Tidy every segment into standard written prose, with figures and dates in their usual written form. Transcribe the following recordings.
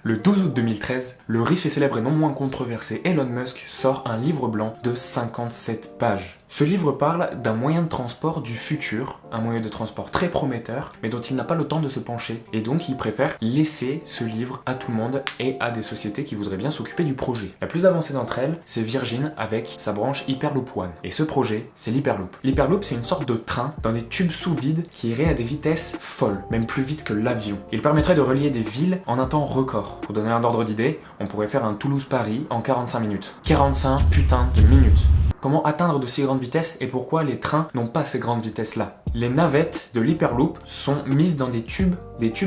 Le 12 août 2013, le riche et célèbre et non moins controversé Elon Musk sort un livre blanc de 57 pages. Ce livre parle d'un moyen de transport du futur, un moyen de transport très prometteur, mais dont il n'a pas le temps de se pencher, et donc il préfère laisser ce livre à tout le monde et à des sociétés qui voudraient bien s'occuper du projet. La plus avancée d'entre elles, c'est Virgin avec sa branche Hyperloop One. Et ce projet, c'est l'Hyperloop. L'Hyperloop, c'est une sorte de train dans des tubes sous vide qui irait à des vitesses folles, même plus vite que l'avion. Il permettrait de relier des villes en un temps record. Pour donner un ordre d'idée, on pourrait faire un Toulouse-Paris en 45 minutes. 45 putains de minutes. Comment atteindre de si grandes vitesses et pourquoi les trains n'ont pas ces grandes vitesses-là? Les navettes de l'Hyperloop sont mises dans des tubes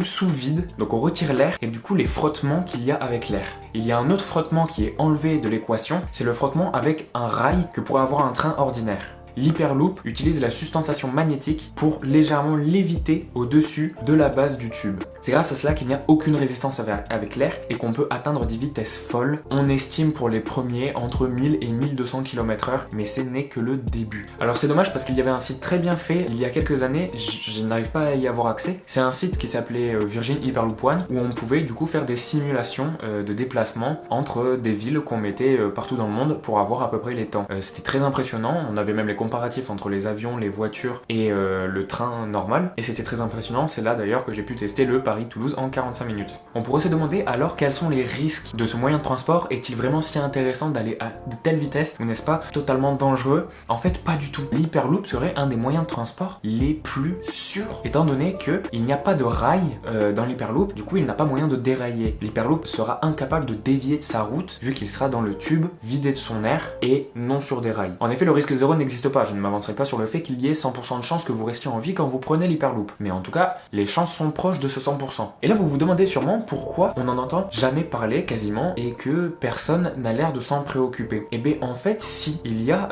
sous vide, donc on retire l'air et du coup les frottements qu'il y a avec l'air. Il y a un autre frottement qui est enlevé de l'équation, c'est le frottement avec un rail que pourrait avoir un train ordinaire. L'Hyperloop utilise la sustentation magnétique pour légèrement léviter au-dessus de la base du tube. C'est grâce à cela qu'il n'y a aucune résistance avec l'air et qu'on peut atteindre des vitesses folles. On estime pour les premiers entre 1000 et 1200 km/h, mais ce n'est que le début. Alors c'est dommage parce qu'il y avait un site très bien fait il y a quelques années, je n'arrive pas à y avoir accès. C'est un site qui s'appelait Virgin Hyperloop One où on pouvait du coup faire des simulations de déplacement entre des villes qu'on mettait partout dans le monde pour avoir à peu près les temps. C'était très impressionnant, on avait même les comparatifs entre les avions, les voitures et le train normal et c'était très impressionnant. C'est là d'ailleurs que j'ai pu tester le Paris-Toulouse en 45 minutes. On pourrait se demander alors quels sont les risques de ce moyen de transport, est-il vraiment si intéressant d'aller à de telles vitesses ou n'est-ce pas totalement dangereux? En fait pas du tout. L'Hyperloop serait un des moyens de transport les plus sûrs étant donné qu'il n'y a pas de rail dans l'Hyperloop, du coup il n'a pas moyen de dérailler. L'Hyperloop sera incapable de dévier de sa route vu qu'il sera dans le tube vidé de son air et non sur des rails. En effet le risque zéro n'existe pas, je ne m'avancerai pas sur le fait qu'il y ait 100% de chances que vous restiez en vie quand vous prenez l'Hyperloop. Mais en tout cas, les chances sont proches de ce 100%. Et là, vous vous demandez sûrement pourquoi on n'en entend jamais parler quasiment et que personne n'a l'air de s'en préoccuper. Et bien en fait, si, il y a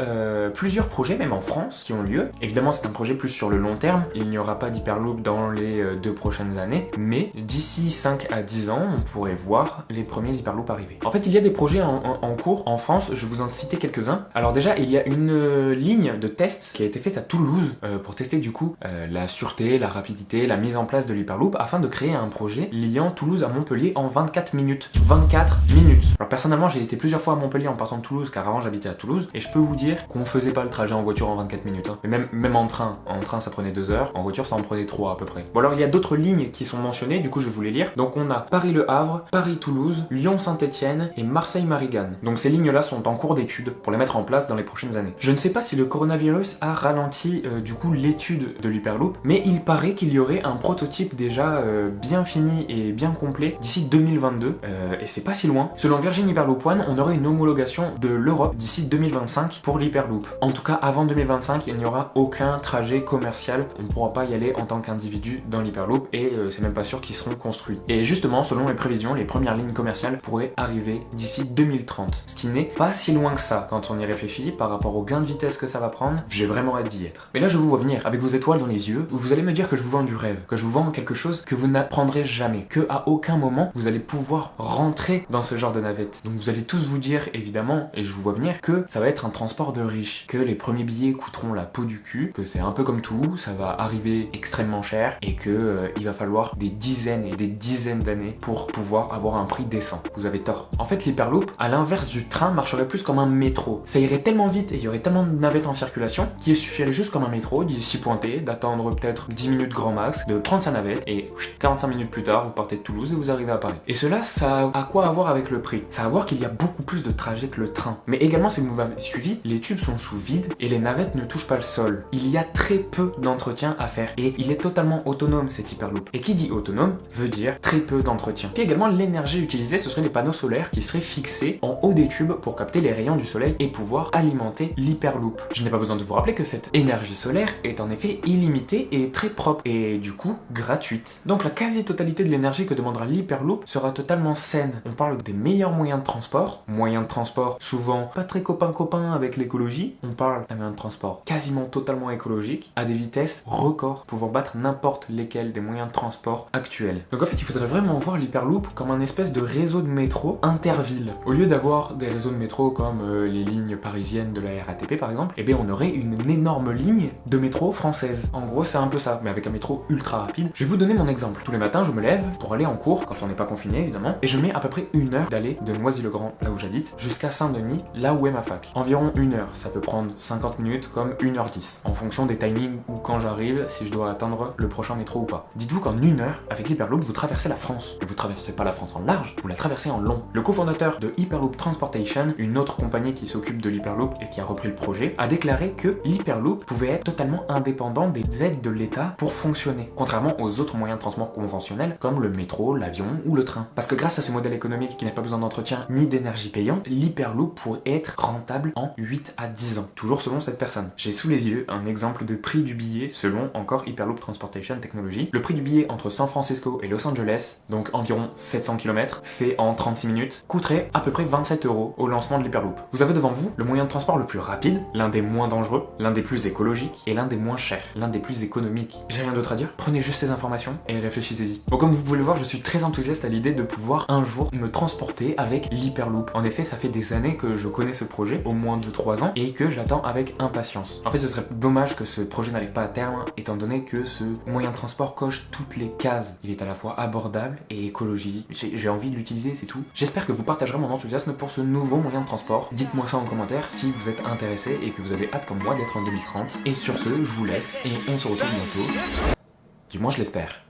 plusieurs projets, même en France, qui ont lieu. Évidemment, c'est un projet plus sur le long terme. Il n'y aura pas d'Hyperloop dans les 2 prochaines années, mais d'ici 5 à 10 ans, on pourrait voir les premiers Hyperloop arriver. En fait, il y a des projets en cours en France, je vais vous en citer quelques-uns. Alors déjà, il y a une ligne de test qui a été faite à Toulouse pour tester du coup la sûreté, la rapidité, la mise en place de l'Hyperloop afin de créer un projet liant Toulouse à Montpellier en 24 minutes. 24 minutes. Alors personnellement, j'ai été plusieurs fois à Montpellier en partant de Toulouse car avant j'habitais à Toulouse et je peux vous dire qu'on faisait pas le trajet en voiture en 24 minutes. Hein. Mais même en train. En train ça prenait 2 heures, en voiture ça en prenait 3 à peu près. Bon alors il y a d'autres lignes qui sont mentionnées, du coup je vais vous les lire. Donc on a Paris-Le Havre, Paris-Toulouse, Lyon-Saint-Étienne et Marseille-Mariganne. Donc ces lignes là sont en cours d'étude pour les mettre en place dans les prochaines années. Je ne sais pas si le coronavirus a ralenti du coup l'étude de l'Hyperloop, mais il paraît qu'il y aurait un prototype déjà bien fini et bien complet d'ici 2022 et c'est pas si loin. Selon Virgin Hyperloop One, on aurait une homologation de l'Europe d'ici 2025 pour l'Hyperloop. En tout cas, avant 2025, il n'y aura aucun trajet commercial. On ne pourra pas y aller en tant qu'individu dans l'Hyperloop et c'est même pas sûr qu'ils seront construits. Et justement, selon les prévisions, les premières lignes commerciales pourraient arriver d'ici 2030, ce qui n'est pas si loin que ça quand on y réfléchit par rapport au gain de vitesse que ça va prendre. J'ai vraiment hâte d'y être. Mais là, je vous vois venir avec vos étoiles dans les yeux, où vous allez me dire que je vous vends du rêve, que je vous vends quelque chose que vous n'apprendrez jamais, que à aucun moment vous allez pouvoir rentrer dans ce genre de navette. Donc vous allez tous vous dire évidemment, et je vous vois venir, que ça va être un transport de riches, que les premiers billets coûteront la peau du cul, que c'est un peu comme tout, ça va arriver extrêmement cher et que il va falloir des dizaines et des dizaines d'années pour pouvoir avoir un prix décent. Vous avez tort. En fait, l'Hyperloop, à l'inverse du train, marcherait plus comme un métro. Ça irait tellement vite et il y aurait tellement de navettes en circulation qu'il suffirait juste comme un métro d'y s'y pointer, d'attendre peut-être 10 minutes grand max, de prendre sa navette et 45 minutes plus tard, vous partez de Toulouse et vous arrivez à Paris. Et cela, ça a quoi à voir avec le prix? Ça a à voir qu'il y a beaucoup plus de trajets que le train. Mais également, si vous m'avez suivi, les tubes sont sous vide et les navettes ne touchent pas le sol. Il y a très peu d'entretien à faire et il est totalement autonome cet Hyperloop. Et qui dit autonome veut dire très peu d'entretien. Puis également, l'énergie utilisée, ce seraient les panneaux solaires qui seraient fixés en haut des tubes pour capter les rayons du soleil et pouvoir alimenter l'Hyperloop. Je n'ai pas besoin de vous rappeler que cette énergie solaire est en effet illimitée et très propre et du coup gratuite. Donc la quasi-totalité de l'énergie que demandera l'Hyperloop sera totalement saine. On parle des meilleurs moyens de transport souvent pas très copain avec l'écologie. On parle d'un moyen de transport quasiment totalement écologique à des vitesses records pouvant battre n'importe lesquels des moyens de transport actuels. Donc en fait il faudrait vraiment voir l'Hyperloop comme un espèce de réseau de métro interville. Au lieu d'avoir des réseaux de métro comme les lignes parisiennes de la RATP par exemple, eh bien on aurait une énorme ligne de métro française. En gros, c'est un peu ça, mais avec un métro ultra rapide. Je vais vous donner mon exemple. Tous les matins, je me lève pour aller en cours, quand on n'est pas confiné évidemment, et je mets à peu près 1 heure d'aller de Noisy-le-Grand, là où j'habite, jusqu'à Saint-Denis, là où est ma fac. Environ 1 heure, ça peut prendre 50 minutes comme 1h10, en fonction des timings où quand j'arrive, si je dois attendre le prochain métro ou pas. Dites-vous qu'en 1 heure, avec l'Hyperloop, vous traversez la France. Vous traversez pas la France en large, vous la traversez en long. Le cofondateur de Hyperloop Transportation, une autre compagnie qui s'occupe de l'Hyperloop et qui a repris le projet, a déclaré que l'Hyperloop pouvait être totalement indépendant des aides de l'État pour fonctionner, contrairement aux autres moyens de transport conventionnels comme le métro, l'avion ou le train. Parce que grâce à ce modèle économique qui n'a pas besoin d'entretien ni d'énergie payante, l'Hyperloop pourrait être rentable en 8 à 10 ans, toujours selon cette personne. J'ai sous les yeux un exemple de prix du billet selon encore Hyperloop Transportation Technology. Le prix du billet entre San Francisco et Los Angeles, donc environ 700 km, fait en 36 minutes, coûterait à peu près 27 € au lancement de l'Hyperloop. Vous avez devant vous le moyen de transport le plus rapide, l'un des moins dangereux, l'un des plus écologiques et l'un des moins chers, l'un des plus économiques. J'ai rien d'autre à dire, prenez juste ces informations et réfléchissez-y. Bon, comme vous pouvez le voir, je suis très enthousiaste à l'idée de pouvoir un jour me transporter avec l'Hyperloop. En effet, ça fait des années que je connais ce projet, au moins 2-3 ans, et que j'attends avec impatience. En fait, ce serait dommage que ce projet n'arrive pas à terme, étant donné que ce moyen de transport coche toutes les cases. Il est à la fois abordable et écologique. J'ai envie de l'utiliser, c'est tout. J'espère que vous partagerez mon enthousiasme pour ce nouveau moyen de transport. Dites-moi ça en commentaire si vous êtes intéressé et que vous avez hâte comme moi d'être en 2030. Et sur ce, je vous laisse et on se retrouve bientôt. Du moins, je l'espère.